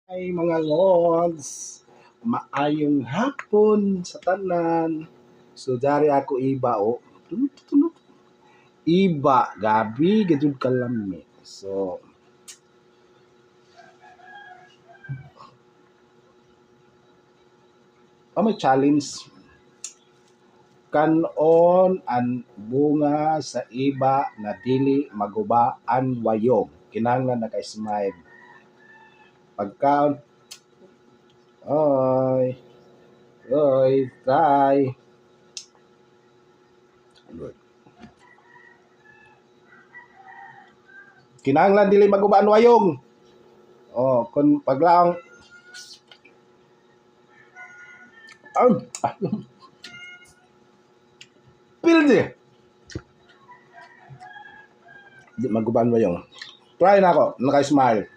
Ay mga lords, maayong hapon sa tanan. So dari ako iba o. Tunod. Iba gabi gajud kalami. So may challenge kanon an bunga sa iba na dili maguba an wayong. Kinahanglan naka-smile. Pagkaon, oy, oy, try. Kinahanglan dili maguba an wayong. Oh, kun paglaong pilde. Di maguban mo yung. Try na ako, naka-smile.